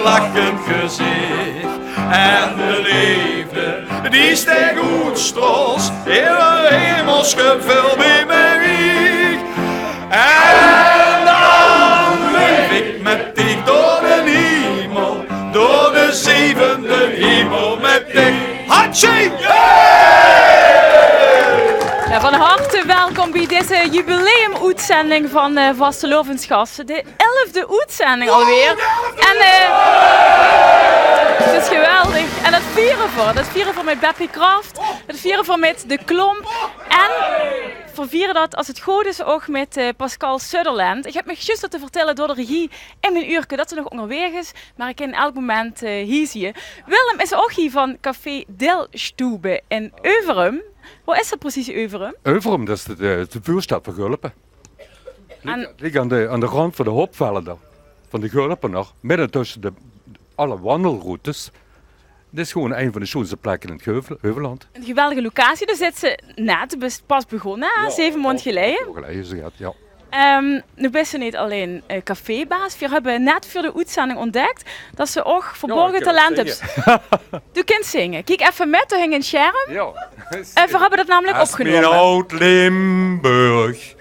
lachend gezicht. En de liefde die steeg uitstrools in een hemels gevuld bimerig. En dan leef ik met dich door de hemel, door de zevende hemel met dich. Hatsje! Ja, van harte welkom bij deze jubileumuitzending van Vastelovensgasten. De 11e uitzending alweer. En het is geweldig. En dat vieren we met Beppie Kraft, dat vieren we met De Klomp en we vieren dat als het goed is ook met Pascal Sutherland. Ik heb me juist te vertellen door de regie in mijn uurtje dat ze nog onderweg is, maar ik kan elk moment hier zien. Willem is ook hier van Café Del Stube in Overum. Waar is dat precies, Overum? Overum, dat is de vuurstad van Gulpen. Ligt aan de rand van de hoopvelden daar. Van de Gulpen nog. Midden tussen alle wandelroutes. Dit is gewoon een van de schoonste plekken in het Heuvelland. Een geweldige locatie. Daar zit ze net, pas begonnen, ja, 7 maanden geleden. Ja. Nu ben ze niet alleen cafébaas. We hebben net voor de uitzending ontdekt dat ze ook verborgen talent heeft. Du kunt zingen. Kijk even met, er hing een scherm. Ja. We hebben dat namelijk opgenomen. Mijn oud Limburg,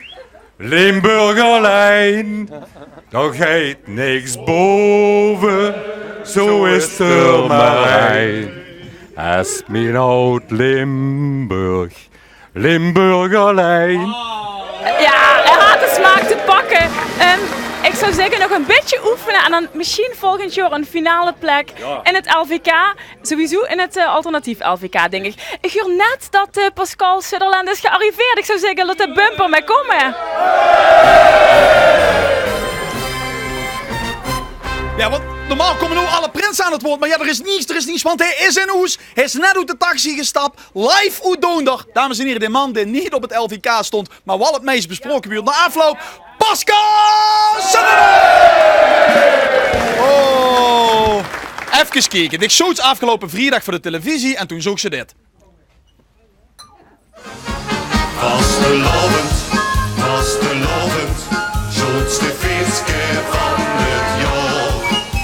Limburgerlijn, daar gaat niks boven, zo is er maar een. Als mijn oud Limburg, Limburgerlijn. Ja, hij had de smaak te pakken. Ik zou zeggen nog een beetje oefenen en dan misschien volgend jaar een finale plek in het LVK. Sowieso in het alternatief LVK, denk ik. Ik hoor net dat Pascal Sutherland is gearriveerd. Ik zou zeggen, laat de bumper maar komen. Ja, want normaal komen nu alle prinsen aan het woord, maar ja, er is niets, want hij is in Oes. Hij is net uit de taxi gestapt, live uit Doender. Dames en heren, de man die niet op het LVK stond, maar wel het meest besproken werd na afloop, Pascal Sutherland! Oh, even kijken. Ik zag het afgelopen vrijdag voor de televisie en toen zag ze dit. Vastelovend, vastelovend, zoetste feestje van het jaar.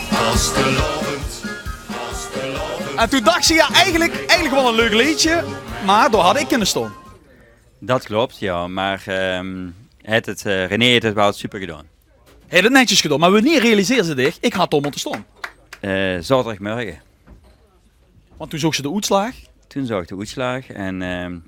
Vastelovend, vastelovend. En toen dacht ze, ja, eigenlijk wel een leuk liedje, maar daar had ik kunnen staan. Dat klopt, ja, maar René heeft het wel super gedaan. Hij heeft het netjes gedaan, maar wanneer realiseerde ze dit? Ik had om te staan. Zaterdagmorgen. Want toen zag ze de uitslag. Toen zag ik de uitslag en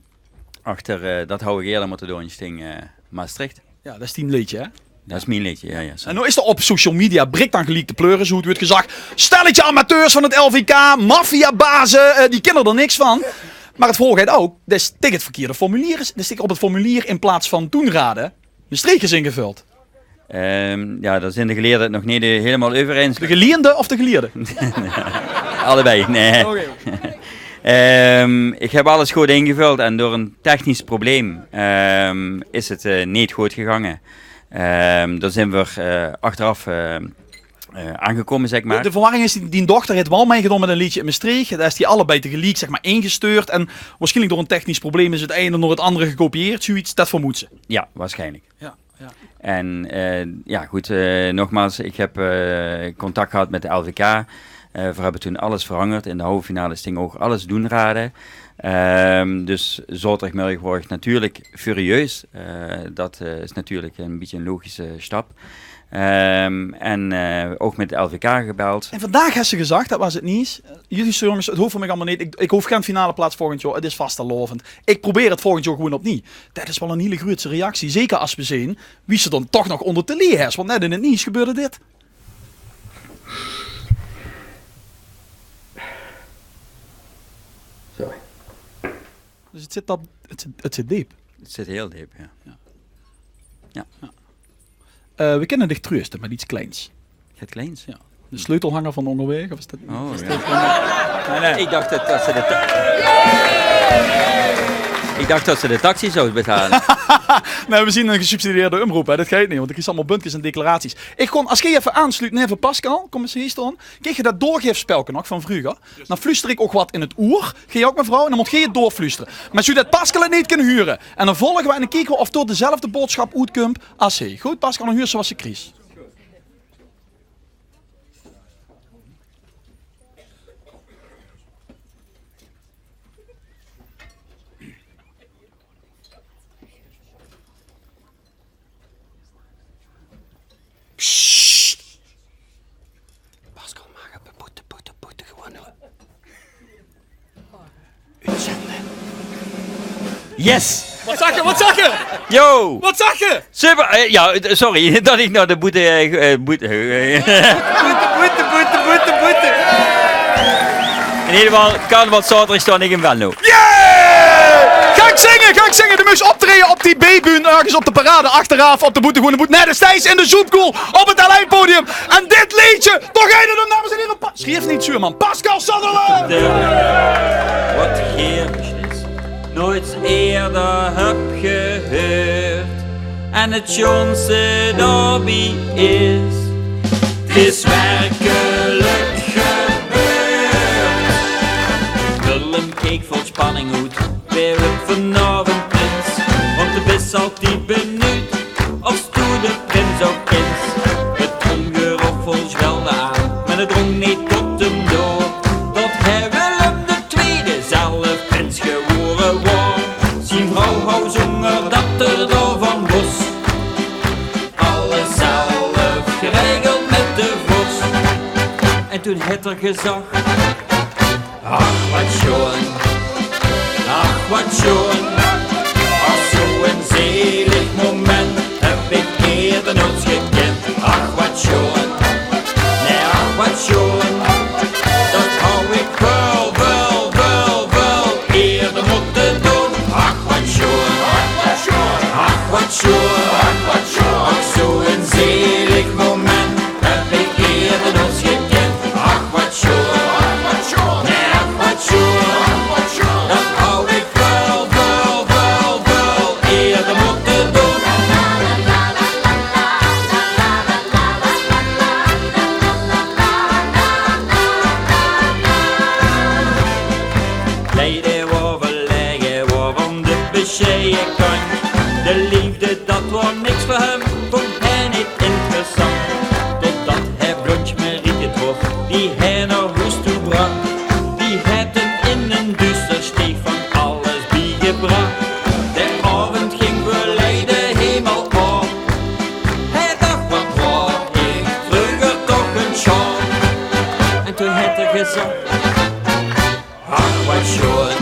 achter dat hou ik eerder moeten doen, sting Maastricht. Ja, dat is 10 liedje, hè? Dat is mijn liedje, ja. Zo. En nu is er op social media brik dan geleakte pleuren, zo het wordt gezegd. Stelletje amateurs van het LVK, maffiabazen, die kennen er niks van. Maar het volgende ook, dat is tegen het verkeerde formulier. Dat is op het formulier in plaats van toenraden de streekjes ingevuld. Ja, daar zijn de geleerden het nog niet helemaal over eens. De geleerde of de geleerde? Allebei, nee. Okay. Ik heb alles goed ingevuld en door een technisch probleem is het niet goed gegaan. Daar zijn we achteraf aangekomen, zeg maar. De verwarring is, die dochter heeft wel meegedaan met een liedje in Maastricht. Daar is die allebei tegelijk, zeg maar, ingestuurd. En waarschijnlijk door een technisch probleem is het ene door het andere gekopieerd. Zoiets, dat vermoedt ze. Ja, waarschijnlijk. Ja. En ja, goed, nogmaals, ik heb contact gehad met de LVK. We hebben toen alles veranderd. In de halve finale sting ook alles doen raden. Dus zaterdagmiddag word ik natuurlijk furieus. Dat is natuurlijk een beetje een logische stap. En ook met de LVK gebeld. En vandaag heeft ze gezegd, dat was het niet. Jullie jongens, het hoeft voor mij allemaal niet. Ik hoef geen finale plaats volgend jaar. Het is vastelovend. Ik probeer het volgend jaar gewoon opnieuw. Dat is wel een hele grote reactie. Zeker als we zien wie ze dan toch nog onder te leren heeft. Want net in het nieuws gebeurde dit. Sorry. Dus het zit diep. Het zit heel diep, ja. We kennen dich troosten met iets kleins. Het kleins? Ja. De sleutelhanger van onderweg? Of is dat... Oh, is ja. Nee. Ik dacht dat ze de taxi zou betalen. Nee, we zien een gesubsidieerde omroep, hè. Dat gaat niet, want er is allemaal buntjes en declaraties. Ik kon, als je even aansluit, even Pascal, kom eens hier staan. Krijg je dat doorgeefspelken nog van vroeger? Dan fluister ik ook wat in het oor. Ga je ook mevrouw? En dan moet je het doorfluisteren. Maar zou dat Pascal het niet kunnen huren? En dan volgen we en dan kijken we of door dezelfde boodschap uitkomt als hij. Goed, Pascal, dan huur zoals je Chris. Yes! Wat zag je? Wat zag je? Yo! Wat zag je? Super! Ja, sorry dat ik nou de boete... boete. In ieder geval, carnaval zaterdag sta ik in Venlo. Yeah! Ga ik zingen. De mus optreden op die B-buun, ergens op de parade, achteraf, op de boete. Nee, de Stijs in de Zoepkoel, op het L1-podium. En dit liedje, toch heet het hem, dames en heren. Schreef niet zuur, man. Pascal Sutherland! Wat geertjes nooit eerder heb gehoord. En het schoonste daarbij is, het is werkelijk gebeurd. Willem keek vol spanning uit, weer het vanavond prins. Want de best altijd benieuwd, als toen de prins ook is. Het ongeroffel zwelde aan, maar het drong niet tot hem door. Dat hij Willem de Tweede zelf prins geworden was. Zijn vrouw wou zonder dat er door van was. Alles zelf geregeld met de vos. En toen had er gezag, ach wat schoon, ach wat schoon. Ach zo'n zelig moment heb ik eerder nooit gekend. Ach wat schoon, nee ach wat schoon. Dat hou ik wel eerder moeten doen. Ach wat schoon, ach wat schoon. Ach zo'n zelig moment heb ik eerder nooit gekend. Ach wat schoon, nee ach wat schoon. Dat hou ik wel eerder moeten doen. Leiden overleggen waarvan de bescheiden kan. De liefde dat was niks voor hem, vond hij niet interessant. Totdat hij Blondje Marieke trof, die hij naar huis toe bracht. Die had hem in een duister steeg van alles bijgebracht. De avond ging voor Leiden helemaal op. Hij dacht wat waar, ik vroeger toch een show. En toen had hij gezegd, ach wat schoon,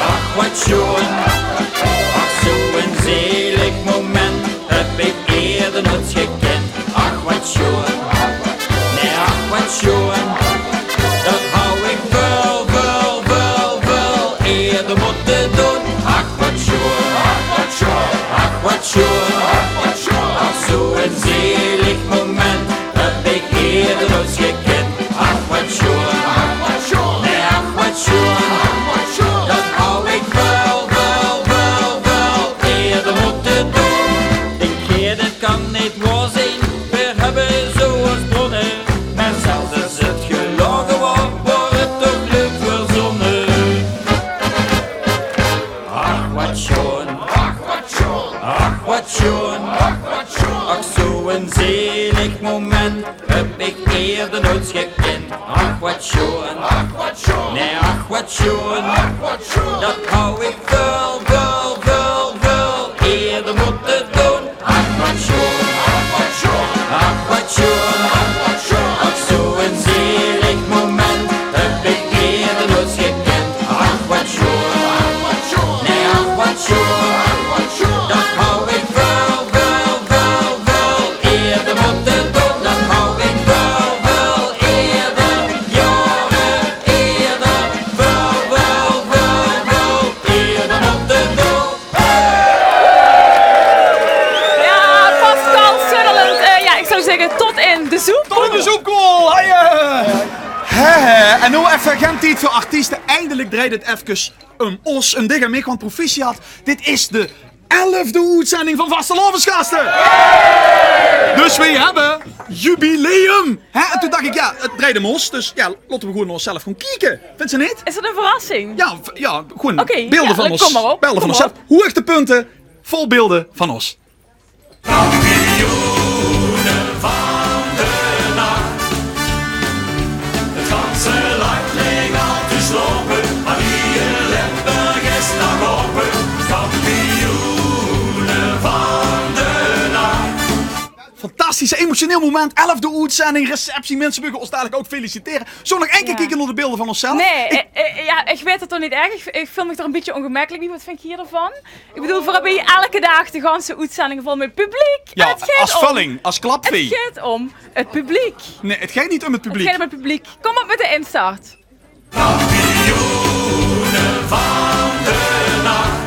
ach wat schoon. Ach zo'n zelig moment heb ik eerder nooit gekend. Ach wat schoon, nee ach wat schoon. Dat hou ik wel eerder moeten doen. Ach wat schoon, ach wat schoon. Ach zo'n zelig moment heb ik eerder nooit gekend. Ach wat schoon, nee ach wat schoon. Dat hou ik wel eerder moeten doen. Ik keer dit kan niet waar zijn, we hebben zoals bronnen. Maar zelfs als het gelogen wordt het toch leuk verzonnen. Ach wat schoon, ach wat schoon. Ach zo'n zelig moment heb ik eerder nooit gekend. Ach wat schoon, nee ach wat schoon. Dat hou ik wel eerder moeten doen. Ach wat schoon, ach wat schoon. Ach zo'n zelig moment heb ik eerder nooit gekend. Ach wat schoon, nee ach wat schoon. Dat hou ik wel eerder moeten doen. Dat hou ik wel eerder, jaren eerder, wel eerder moeten doen. Ja, Pascal Sutherland. Ja, ik zou zeggen tot in de zoek. Tot in de Zoepkoel! En nu even geen tijd voor artiesten. Eindelijk draait het even ons een dikke mik, want proficiat. Dit is de 11e uitzending van Vastelovensgasten. Dus we hebben jubileum. En toen dacht ik, ja, het draait om ons. Dus ja, laten we gewoon onszelf gaan kijken. Vindt ze niet? Is dat een verrassing? Ja, gewoon Oké, beelden ja, van dan ons. kom maar op, Beelden van kom onszelf. Hoogtepunten, vol beelden van ons. Kampioenen van de nacht. Het ganse land leeg al te slopen, maar hier Limburg is nog open. Kampioenen van de nacht. fantastisch, emotioneel moment. 11e uitzending, receptie. Mensen mogen ons dadelijk ook feliciteren. Zullen we nog één keer kijken naar de beelden van onszelf? Nee, ik weet het toch niet erg. Ik voel me er een beetje ongemakkelijk bij. Wat vind je hiervan? Ik bedoel, voor ben je elke dag de ganse uitzending vol met publiek. Ja, En het gaat als om- vulling, als klapvee. Het gaat om het publiek. Nee, het gaat niet om het Het publiek. gaat om het publiek. Kom op met de instart. Kampioenen van de nacht.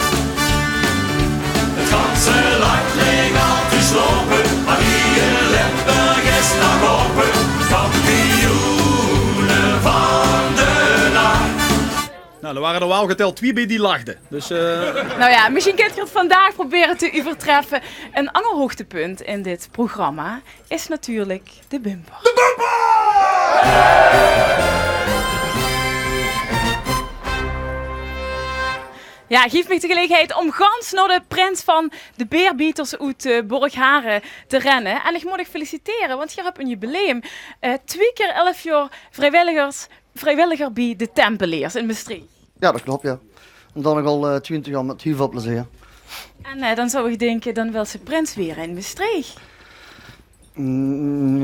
Het ganse land leek al te slopen, maar hier Limburg is nog open. Kampioenen van de nacht. Nou, er waren er wel geteld 2 bij die lachten. Dus Nou ja, misschien kunt je het vandaag proberen te overtreffen. Een ander hoogtepunt in dit programma is natuurlijk de bumper. Ja, geef me de gelegenheid om gans naar de prins van de Beerbieters uit Borgharen te rennen. En ik moet je feliciteren, want je hebt een jubileum. 2 keer 11 jaar vrijwilliger bij de Tempeliers in Maastricht. Ja, dat klopt, ja. En dan nog al 20 jaar met heel veel plezier. En dan zou ik denken, dan wil ze prins weer in Maastricht.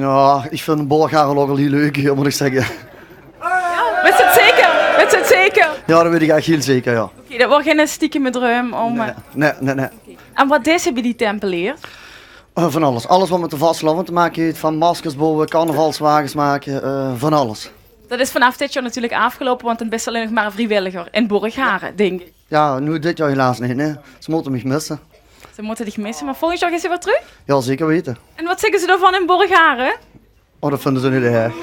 Ja, ik vind Borgharen ook al heel leuk, moet ik zeggen. Weet je het zeker? Weet je het zeker? Ja, dat weet ik echt heel zeker, ja. Oké, dat wordt geen stiekem droom om... Nee. En wat is er bij die Tempeliers? Van alles. Alles wat met de vasteland te maken heeft. Van maskers bouwen, carnavalswagens maken, van alles. Dat is vanaf dit jaar natuurlijk afgelopen, want dan ben je alleen nog maar een vrijwilliger in Borgharen, denk ik. Ja, nu dit jaar helaas niet, nee. Ze moeten me missen. Ze moeten dich missen, maar volgend jaar is ze weer terug. Ja, zeker weten. En wat zeggen ze daarvan in Borgharen? Oh, dat vinden ze niet erg.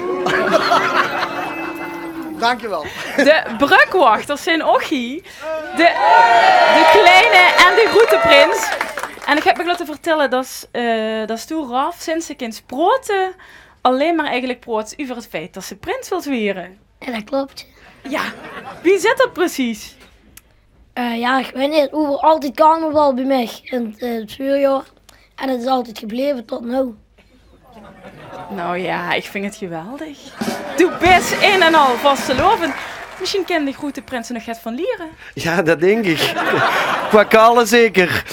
Dankjewel. De brugwachters zijn Ochie, de kleine en de grote prins. En ik heb me laten vertellen dat Stoer Raf sinds ik in Sproten alleen maar eigenlijk proot over het feit dat ze prins wilt weren. Ja, dat klopt. Ja, wie zit dat precies? Ja, ik weet niet. Over altijd carnaval bij mij in het voorjaar. En het is altijd gebleven tot nu. Nou ja, ik vind het geweldig. Doe best een en al vastelovend. Misschien ken de grote prins nog het van Lieren. Ja, dat denk ik. Qua Kale zeker.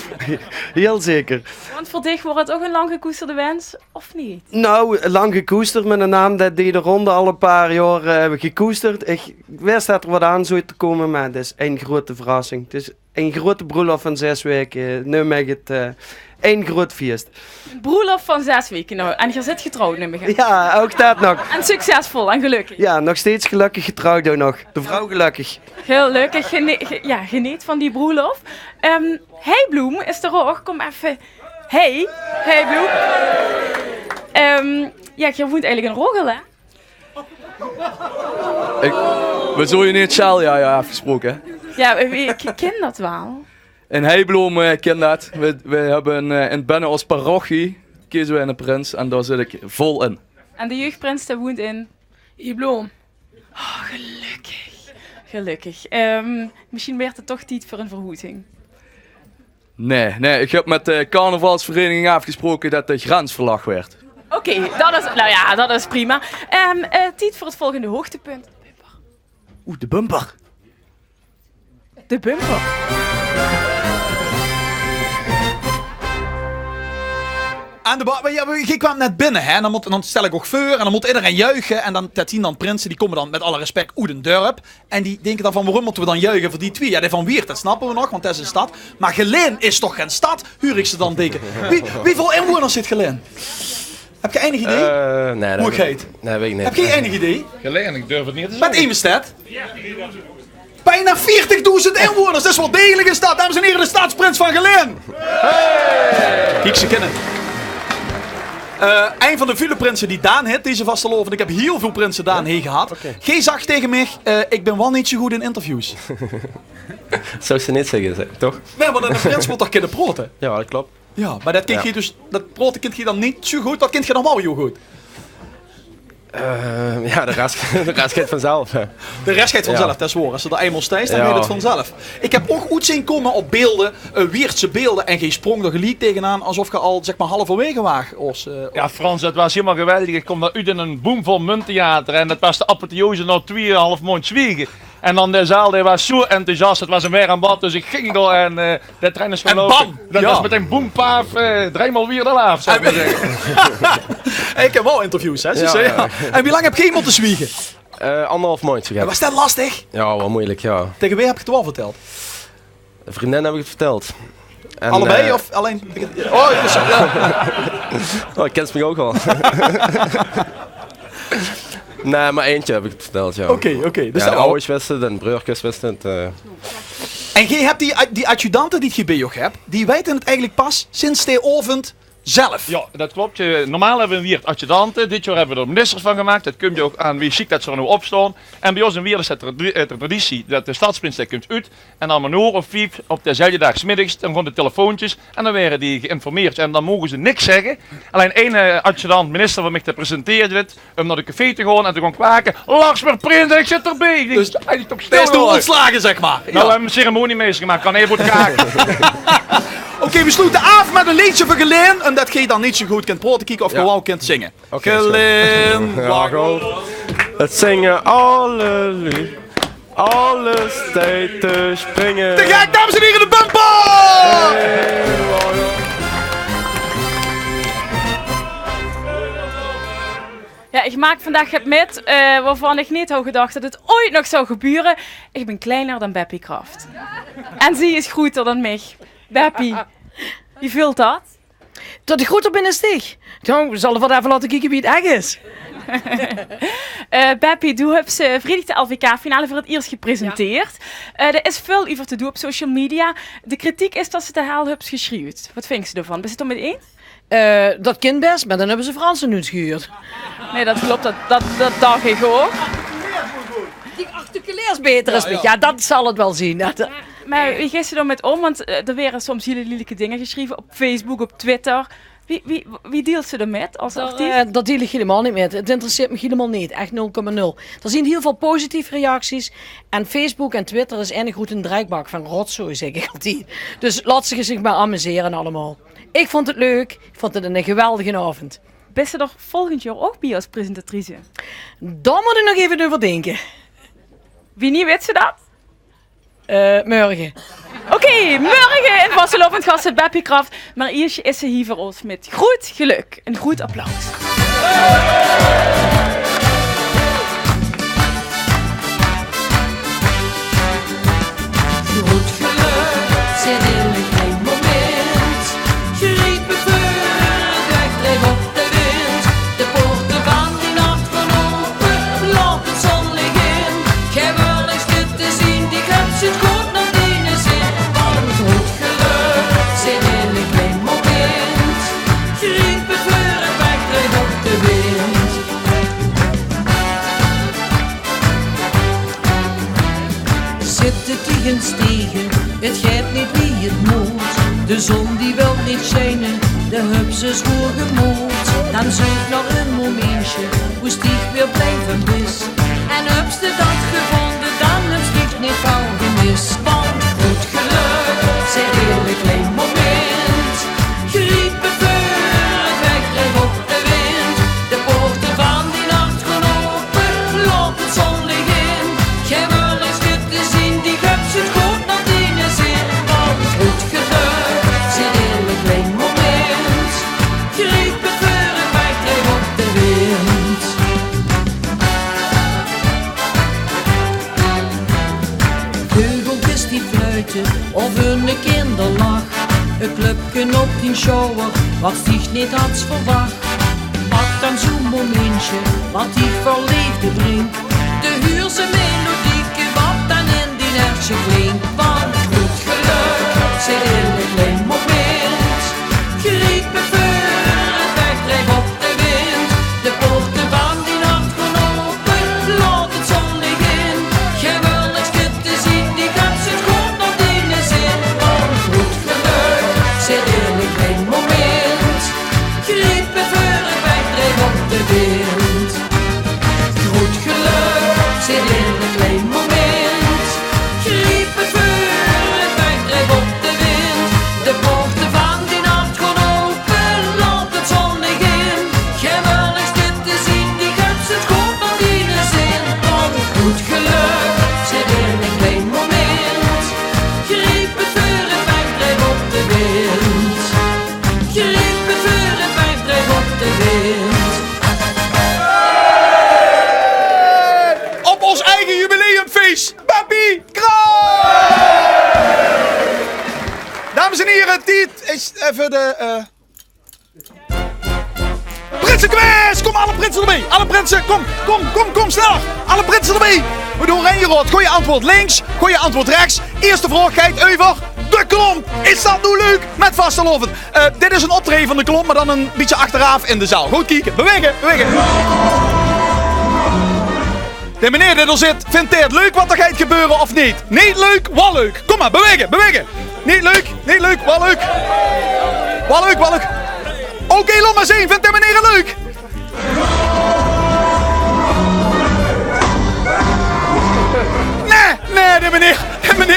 Heel zeker. Want voor dich wordt het ook een lang gekoesterde wens, of niet? Nou, lang gekoesterd met een naam dat die de ronde al een paar jaar hebben gekoesterd. Ik wist dat er wat aan zou te komen, maar het is één grote verrassing. Het is een grote bruiloft van 6 weken. Nu mag het één groot feest. Een broerlof van 6 weken nou. En je zit getrouwd, neem ik aan. Ja, ook dat nog. En succesvol en gelukkig. Ja, nog steeds gelukkig getrouwd ook nog. De vrouw gelukkig. Gelukkig, geniet van die broerlof. Heibloem is er ook. Kom even. Hey, Heibloem. Ja, je woont eigenlijk in Rogel, hè? We zullen je niet Shalja afgesproken, hè? Ja, ik ken dat wel. In Heibloem ken dat. We hebben in binnen als parochie kiezen we een prins en daar zit ik vol in. En de jeugdprins die woont in Ibloem. Oh, gelukkig. Gelukkig. Misschien werd het toch tijd voor een vergoeding. Nee, ik heb met de carnavalsvereniging afgesproken dat de grens verlaagd werd. Oké, dat is prima. Tijd voor het volgende hoogtepunt. Oeh, de bumper. De bumper. aan je kwam net binnen, hè? Dan stel ik ook voor en dan moet iedereen juichen. En dan dan prinsen, die komen dan met alle respect uit een dorp. En die denken dan van, waarom moeten we dan juichen voor die 2? Ja, die van Weert, dat snappen we nog, want dat is een stad. Maar Geleen is toch geen stad? Huur ik ze dan denken. Wieveel inwoners zit Geleen? Heb je enig idee? Nee, hoe het heet? Nee, weet ik niet. Heb je enig idee? Geleen, ik durf het niet te Met Eemestad? Bijna 40.000 inwoners, dat is wel degelijk een stad. Dames en heren, de stadsprins van Geleen. Kijk, ze kennen. Een van de vele prinsen die Daan heeft, deze vastelovend. Ik heb heel veel prinsen Daan heen gehad. Gij zag tegen mij, ik ben wel niet zo goed in interviews. Zou ze niet zeggen, toch? Nee, maar een prins moet toch kunnen proten? Ja, dat klopt. Ja, maar dat kind je dus, dat proten kind je dan niet zo goed, dat kind je dan wel heel goed. Ja, de rest gaat vanzelf. De rest gaat vanzelf, dat is waar. Als ze er eenmaal stijgt, dan gaat het vanzelf. Ik heb ook goed zien komen op beelden, Weertse beelden, en geen sprong er gelijk tegenaan, alsof je al zeg maar halverwege was. Ja, Frans, het was helemaal geweldig. Ik kom daar uit in een boomvol munttheater en dat was de apotheose na 2,5 maand zwiegen. En dan de zaal die was zo enthousiast, het was een weer aan bad, dus ik ging door en de trein is verlopen. bam! Dat Ja. was meteen boem, paaf, dreimaal weer de laaf, zou ik maar zeggen. Ik heb wel interviews, hè? Ze Ja. En wie lang heb je iemand te zwiegen? 1,5 maandje gehad. Was dat lastig? Ja, wel moeilijk, ja. Tegen wie heb je het wel verteld? Een vriendin heb ik het verteld. En, Allebei of alleen? Oh, dus, ja. Oh, ik ken ze me ook wel. Nee, maar eentje heb ik het verteld, ja. Oké. Dus Ja, de dat- ouders wisten het en de broertjes wisten het. En jij hebt die adjudanten die je bij je hebt, die weten het eigenlijk pas sinds de avond zelf. Ja, dat klopt. Normaal hebben we hier het adjudanten. Dit jaar hebben we er ministers van gemaakt. Dat komt je ook aan wie ziek dat ze er nu opstaan. En bij ons in Wier is het de traditie dat de stadsprins dat komt uit. En dan om 1 of 5 op dezelfde dag 's middags, dan gaan de telefoontjes. En dan werden die geïnformeerd. En dan mogen ze niks zeggen. Alleen één adjudant, minister van mij, te presenteren dit. Om naar de café te gaan en te gaan kwaken. Laksmer Prins, ik zit erbij. Dus hij is toch stil. Dat is toen ontslagen, zeg maar. Nou, we hebben een ceremoniemeester gemaakt. Kan heel goed kaken. Oké, we sluiten af met een liedje van Geleen. En dat je dan niet zo goed kunt praten kijken of gewoon kunt zingen. Oké, Geleen, Ja, gewoon. Het zingen alle alles tijd te springen. Te gek, dames en heren, de bumper! Ja, ik maak vandaag het met waarvan ik niet had gedacht dat het ooit nog zou gebeuren. Ik ben kleiner dan Beppie Kraft. En ze is groter dan mij. Beppie, wie vult dat? Tot de groter binnen stig. Nou, we zullen wel even laten kijken wie het echt is. Beppie, du hebt vrijdag de LVK-finale voor het eerst gepresenteerd. Er is veel over te doen op social media. De kritiek is dat ze te heel hebt geschreeuwd. Wat vind je ervan? Ben je het er met eens? Dat kind best, maar dan hebben ze Fransen nu gehuurd. Nee, dat klopt. Dat dacht ik ook. Die articuleers beter is. Ja, dat zal het wel zien. Maar wie gaat ze er met om? Want er werden soms hele lelijke dingen geschreven op Facebook, op Twitter. Wie deelt ze er met als artiest? Dat deel ik helemaal niet met. Het interesseert me helemaal niet. Echt 0,0. Er zijn heel veel positieve reacties. En Facebook en Twitter is eigenlijk goed een draaibaak van rotzooi, zeg ik altijd. Dus laat ze zich maar amuseren allemaal. Ik vond het leuk. Ik vond het een geweldige avond. Ben je er volgend jaar ook bij als presentatrice? Daar moet ik nog even over denken. Wie niet weet ze dat? Morgen. Oké, morgen in Vasselopend gast het Beppie Kraft. Maar eerst is ze hier voor ons met goed geluk. Een goed applaus. Goed geluk zit in een klein moment. Geriet me vuur, wegdreef op de wind. De poorten van die nacht van open, laat het zonlicht in. Geen woordings te zien, die heb zit goed naar die zin. Want goed geluk zit in een klein moment. Geriet me vuur, wegdreef op de wind. Zitten tegen stegen, het gaat niet wie het moet. De zon die wil niet schijnen, de hupses voor gemoed. Dan zoek nog een momentje, hoe stieg weer blijven mis. En hupste dat gevonden, dan heb stieg niet van gemis. Want goed geluk, zit in een klein moment. Geriet me vuur, het wegdreef op de wind. De poorten van die nacht gaan open, laat het zonlicht in. Geen woordings te zien, die hebt zit goed naar die zin. Want goed geluk zit in een klein moment. Geriet me vuur, het wegdreef op de wind. Veugeltjes die fluiten of een kinderlach. Een clubje op die shower, wat zich niet had verwacht. Pak dan zo'n momentje, wat die verliefde brengt. De huurse melodieke, wat dan in die nertje klinkt. Want goed geluk zit in een klein moment. Geriet me vuur, het wegdreef op de wind. De poorten van die nacht gaan open, laat het zonlicht in. Geen woordings te zien, die gaat zit goed naar die zin. Want goed geluk zit in een klein moment. Geriet me vuur, het wegdreef op de wind. Goed geluk zit in een klein moment. Geriet me vuur, het wegdreef op de wind. even de... Prinsenquiz! Kom, alle prinsen erbij! Alle prinsen, kom, sneller! Alle prinsen erbij! We doen oranje-rood. Gooi je antwoord links, gooi je antwoord rechts. Eerste vraag gaat over de klomp. Is dat nu leuk? Met vastelovend. Dit is een optreden van de klomp, maar dan een beetje achteraf in de zaal. Goed kijken. Bewegen. De meneer die er zit, vindt hij het leuk wat er gaat gebeuren of niet? Niet leuk, wel leuk. Kom maar, bewegen. Niet leuk, wel leuk. Wel leuk. Oké, laat maar zien. Vindt de meneer het leuk? Nee, de meneer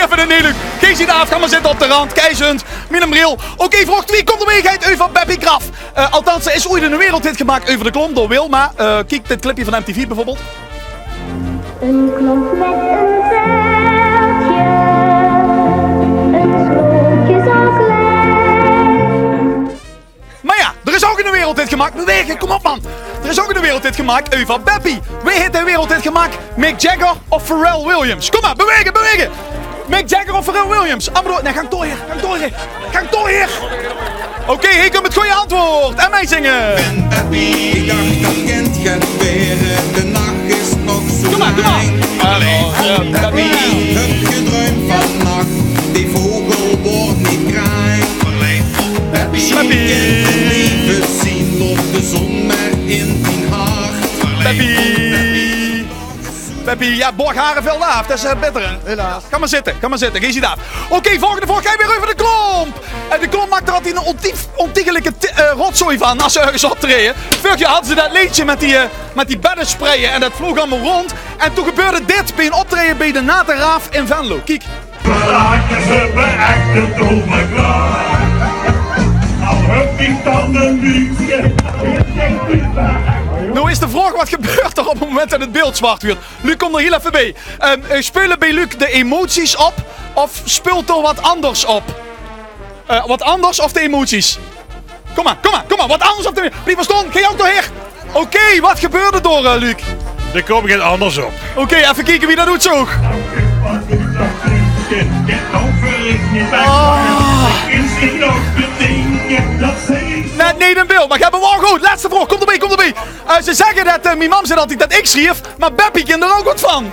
vindt het niet leuk. Kees hier af, ga maar zitten op de rand. Keizend, met een bril. Oké, vraag 2 komt er mee over Beppie Graf. Althans, er is ooit een wereldhit gemaakt over de klomp door Wilma. Kijk dit clipje van MTV bijvoorbeeld. Een klomp met een veldje, een slootje zo klein. Maar ja, er is ook een wereldhit gemaakt. Bewegen, kom op man. Er is ook een wereldhit gemaakt over Beppie. Wie heeft de wereldhit gemaakt? Mick Jagger of Pharrell Williams? Kom maar, bewegen. Mick Jagger of Pharrell Williams? Nee, ga ik door hier. Oké, hier komt het goede antwoord. En mij zingen. Ben Beppie, ik dacht dat kind gaat gebeuren. De nacht is nog zo lang. Ben Beppie, heb gedroomd vannacht. Die vogel wordt niet kraai. Beppie, kind het leven zien op de zon maar in die hart. Beppie, ja, Borg Harenveld af. Dat is beter, helaas. Ga maar zitten. Gees je daar. Oké, volgende vraag. Ga je weer over de klomp. De klomp maakt er altijd een ontiegelijke rotzooi van als ze ergens optreden. Vorig jaar hadden ze dat liedje met die beddensprayen en dat vloog allemaal rond. En toen gebeurde dit bij een optreden bij de Nate Raaf in Venlo. Kijk. Raken ze me echt het over klaar. Al heb ik dan een liedje. Nou is de vraag, wat gebeurt er op het moment dat het beeld zwart wordt? Luc, kom er heel even bij. Spelen bij Luc de emoties op of speelt er wat anders op? Wat anders of de emoties? Kom maar, wat anders of de emoties? Blijf maar staan, ga je ook doorheen. Oké, wat gebeurde door Luc? Er komt geen anders op. Oké, even kijken wie dat doet zo. Nee, een beeld, maar ik heb hem wel goed. Laatste vraag, kom erbij. Ze zeggen dat mijn mam zei altijd dat ik schreef, maar Beppie kent er ook wat van.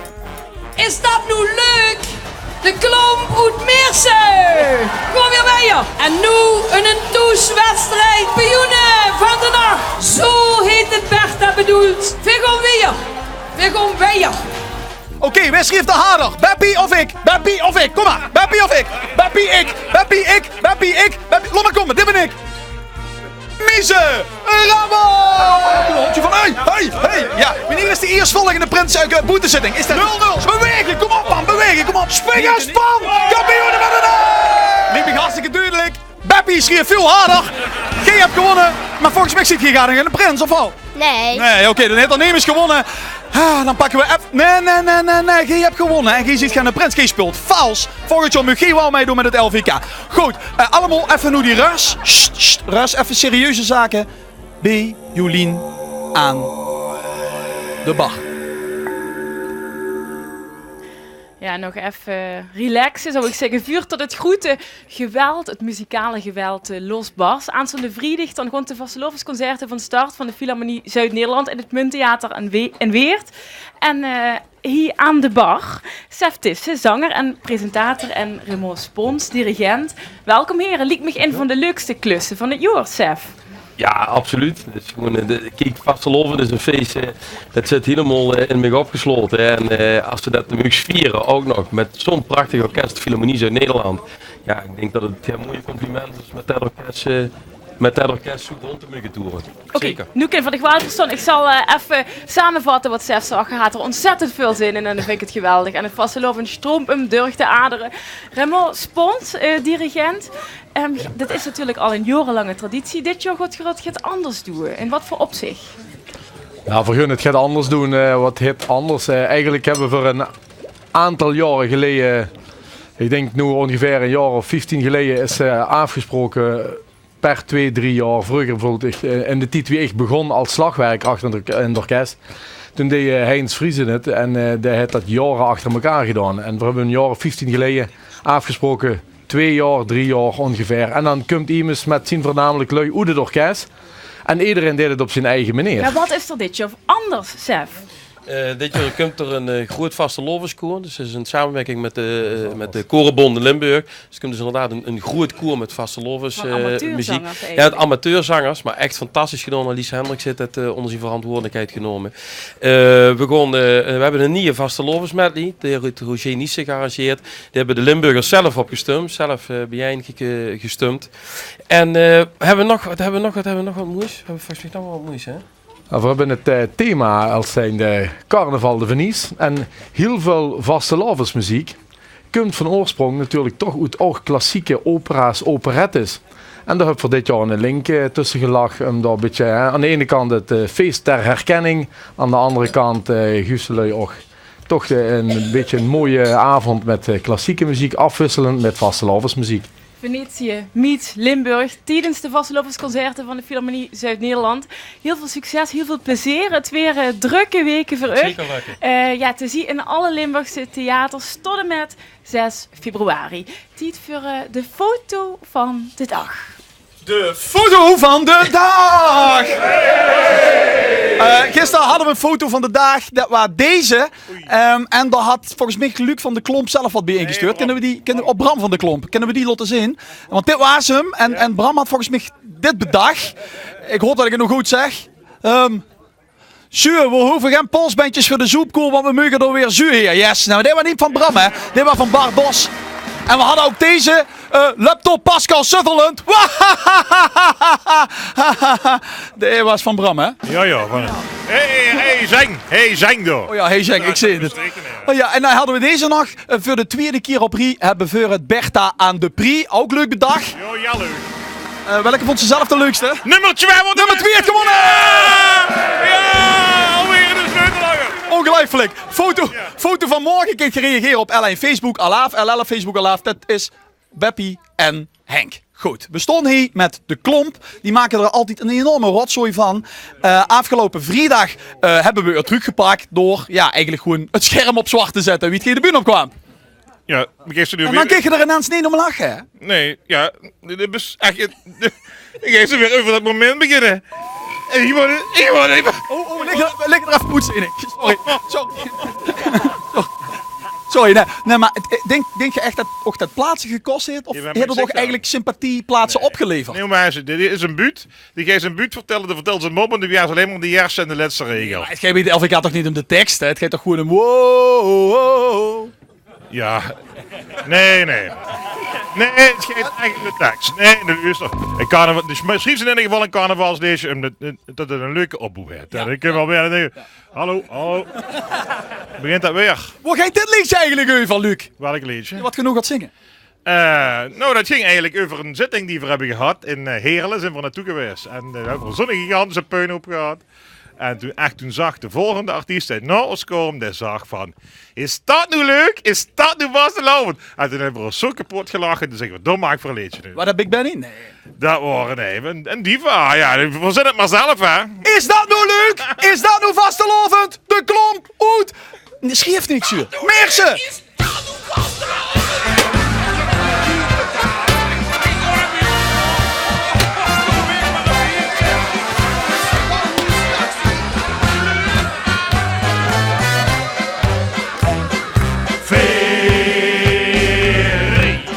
Is dat nu leuk? De klomp uit Meersen. Kom weer bij je. En nu een toeswedstrijd. Pioenen van de nacht. Zo heet het Bertha bedoeld. We gaan weer. Oké, wie schreef de harder? Beppie of ik? Kom maar. Beppie of ik? Beppie, ik. Laat maar komen, dit ben ik. Mieze! Rabbel! Van, hey! Ja, wanneer is de eerstvolgende boetezitting? Is dat 0-0? Bewegen, kom op man, kom op. Spring en span! Kampioenen van de dag! Liep ik hartstikke duidelijk. Beppie schreef veel harder. Jij hebt gewonnen, maar volgens mij zit je graag in de prins, of wel? Nee, oké, dan heeft er Neem is gewonnen. Dan pakken we even... Nee, jij hebt gewonnen en jij ziet gaan de prins. Jij speelt vals. Volgend jaar moet jij wel meedoen met het LVK. Goed, allemaal even nu die Rus. Rus, even serieuze zaken. Bij Jolien aan de bar. Ja, nog even relaxen, zou ik zeggen. Vuur tot het grote geweld, het muzikale geweld losbarst. Aanstaande vrijdag dan gewoon de vastelovensconcerten van start van de Philharmonie Zuid-Nederland in het Munttheater in Weert. En hier aan de bar, Sef Tisse, zanger en presentator en Remo Spons, dirigent. Welkom heren, liet me een van de leukste klussen van het jaar, Sef. Ja, absoluut. Het is gewoon, kijk, vastelovend is een feest. Het zit helemaal in mij opgesloten. En als we dat mogen vieren, ook nog met zo'n prachtig orkest, Philharmonie Zuid-Nederland. Ja, ik denk dat het een mooie compliment is met dat orkest zo rond te mogen toeren. Oké, nu kan van de kwaad verstaan. Ik zal even samenvatten wat Sef zag. Hij had er ontzettend veel zin in en dan vind ik het geweldig. En het vastelovend stroomt hem door de aderen. Remo Spons, dirigent. Dit is natuurlijk al een jarenlange traditie. Dit jaar gaat het anders doen. In wat voor opzicht? Ja, voor hun het gaat anders doen. Wat heet anders? Eigenlijk hebben we voor een aantal jaren geleden, ik denk nu ongeveer een jaar of 15 geleden, is afgesproken per 2-3 jaar. Vroeger bijvoorbeeld in de tijd wie echt begon als slagwerk achter een orkest. Toen deed Heinz Friesen het en die heeft dat jaren achter elkaar gedaan. En we hebben een jaar of 15 geleden afgesproken 2 jaar, 3 jaar ongeveer. En dan komt iemand met zijn voornamelijk lui uit het orkest. En iedereen deed het op zijn eigen manier. Ja, wat is er dit jaar anders, Sef? Dit jaar komt er een groot vastelovendskoor. Dus het is een samenwerking met de Korenbond Limburg. Dus er komt dus inderdaad een groot koor met vastelovens muziek. Ja, het amateurzangers, maar echt fantastisch gedaan. Alice Hendricks heeft het onder zijn verantwoordelijkheid genomen. We hebben een nieuwe vastelovens medley. Die heeft Roger Niesse gearrangeerd. Die hebben de Limburgers zelf opgestumd. Zelf gestumd. En wat hebben we nog wat moois? We hebben volgens mij nog wat moois, hè? We hebben het thema als zijn de Carnaval de Venise. En heel veel vastelavondsmuziek komt van oorsprong natuurlijk toch uit ook klassieke opera's, operettes. En daar heb ik voor dit jaar een link tussen gelachen. Om daar een beetje, aan de ene kant het feest ter herkenning. Aan de andere kant Guselui ook toch een beetje een mooie avond met klassieke muziek afwisselend met vastelavondsmuziek. Venetië meets Limburg tijdens de vastelovensconcerten van de Philharmonie Zuid-Nederland. Heel veel succes, heel veel plezier. Het weer drukke weken voor u. Zeker lekker. Te zien in alle Limburgse theaters tot en met 6 februari. Tijd voor de foto van de dag. De foto van de dag! Gisteren hadden we een foto van de dag, dat was deze. En daar had volgens mij Luc van de Klomp zelf wat bij ingestuurd. Op Bram van de Klomp, kunnen we die laten zien? Want dit was hem en Bram had volgens mij dit bedacht. Ik hoop dat ik het nog goed zeg. Zuur, we hoeven geen polsbandjes voor de zoepkoel, want we mogen er weer zuur hier. Yes, nou dit was niet van Bram hè, dit was van Bart Bos. En we hadden ook deze laptop Pascal Sutherland. De was van Bram, hè? Ja. Hey, zeng door. Oh ja, hey, zeng, ik zie het. Oh ja, en dan hadden we deze nog voor de tweede keer op Rie. Hebben we het Bertha aan de Prix. Ook leuk bedacht. Ja, leuk. Welke vond ze zelf de leukste? Nummer 2 heeft gewonnen! Ja, alweer in de sleutelhanger. Ongelooflijk. Foto van morgen kunt je reageren op L1 Facebook Alaaf. LL Facebook Alaaf. Dat is Beppie en Henk. Goed, we stonden hier met de Klomp. Die maken er altijd een enorme rotzooi van. Afgelopen vrijdag hebben we het teruggepakt door eigenlijk gewoon het scherm op zwart te zetten. Wie het geen de bühne opkwam. Ja, en dan kreeg je er ineens niet om lachen, hè? Nee, ja. Dit is echt... Ik ga ze weer over dat moment beginnen. En ik word even... lig er even poetsen in. Sorry, nee, maar denk je echt dat ook dat plaatsen gekost heeft? Of heeft er toch eigenlijk sympathieplaatsen opgeleverd? Nee, maar dit is een buurt. Die gaat zijn buurt vertellen, dan vertelt ze een mop en die is alleen maar de eerste en de laatste regel. Maar het gaat bij de LVK toch niet om de tekst, hè? Het gaat toch gewoon om wow. Ja. Nee. Nee, het gaat eigenlijk om de tekst. Nee, dus misschien in ieder geval een carnavalsleesje omdat het een leuke opboek heeft. Ja. Ik kan wel weer denken, hallo. Begint dat weer? Wat gaat dit liedje eigenlijk over, Luc? Welk liedje? Wat genoeg gaat zingen? Dat ging eigenlijk over een zitting die we hebben gehad in Heerlen. Zijn we naartoe geweest. En we hebben een zonnige gigantische puinhoop gehad. En toen zag de volgende artiest uit ons komen, die zag van, is dat nu leuk? Is dat nu vastelovend? En toen hebben we ons zo kapot gelachen, toen zeggen we, dat maak voor een liedje nu. Wat heb ik ben in? Nee. Dat waren even een diva, ja, we verzinnen het maar zelf, hè. Is dat nu leuk? Is dat nu vastelovend? De Klomp, uit. Schreef niks, zuur. Meersen! Is dat nu vastelovend?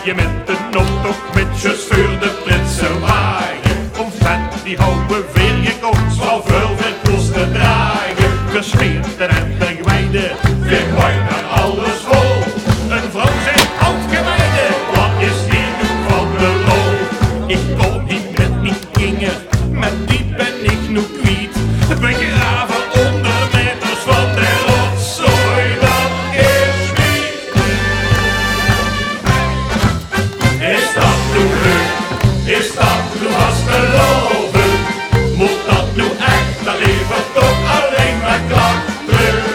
Je met een optocht met je stuur de Britse wagen. Om vet die houden weer je kont, zo veel kost te dragen. Gesmeerd en gewijde, weer wijn en alles vol. Een vrouw zegt oud-gewijde, wat is hier nu van de rol? Ik kom hier met mijn kinger, met die ben ik nu kwijt. Begraven onder meters van de rotzooi, dat is wie. Is dat nu leuk? Is dat nu vastelovend? Moet dat nu echt? Dat levert toch alleen maar klachten.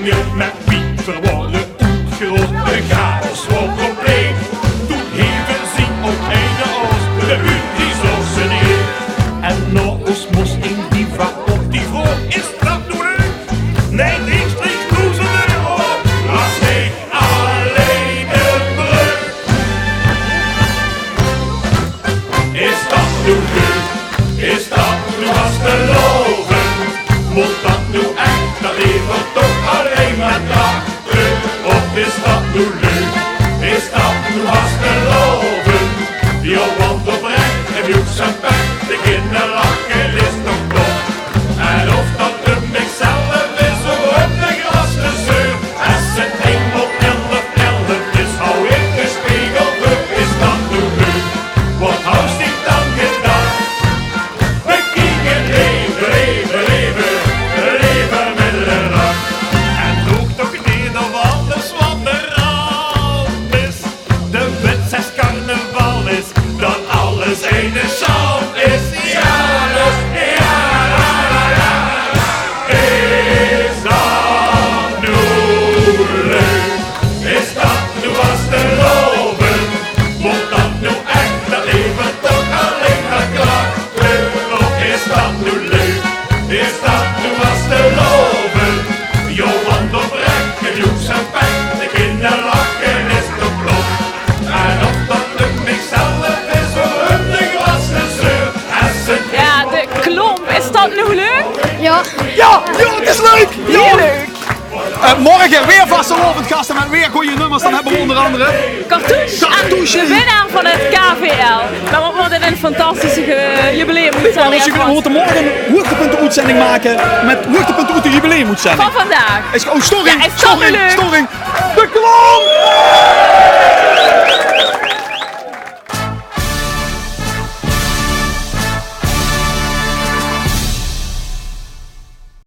zingen met Piet verworden uitgerold. De chaos wordt compleet. Toen even zien op einde oos, de buurt die zo ze neer. En nog eens moest in diva op die vrouw. Is dat nu leuk? Nee, ik strikt kroezende op. Als ik alleen de brug. Is dat nu leuk? Is dat nu als te loven? Moet dat nu echt dat leven toch alleen maar dachten? Of is dat nu leuk? Is dat nu als te loven? Die op wand oprecht en joek zijn pech. De kinderen lachen is nog dom. En of dat de mikzelf is of op de gras te zeur. Als het 1 op 11 is, hou ik de spiegel op. Is dat nu leuk? Wat houdt zich dan gedaan? We gingen leven, leven, leven, leven met de dag. En droeg toch niet of alles wat er al is. De wet 6 carnaval is, dat alles ene schaal is. Ja, dus, ja, la, la, la. Is dat nu leuk? Is dat nu was te loven? Moet dat nu echt dat leven toch alleen maar klachten? Of is dat nu leuk? Is dat nu was te loven? Johan oprecht, genoeg zijn pijn, de kinderen lachen is toch blok. En of dat de mikzelf is voor hun de glasse zeur. Ja, de klomp, is dat nu leuk? Ja. Ja, het is leuk! Ja. Heel leuk. Morgen weer vastelovend gasten met weer goede nummers. Dan hebben we onder andere... Cartouche. De winnaar van het KVL. Maar wat wordt dit een fantastische jubileumuitzending. Dus we moeten morgen een hoogtepunten-uitzending maken met hoogtepunten uit de jubileumuitzending. Van vandaag. Storing, Ja, is dat nu leuk? storing. De klomp!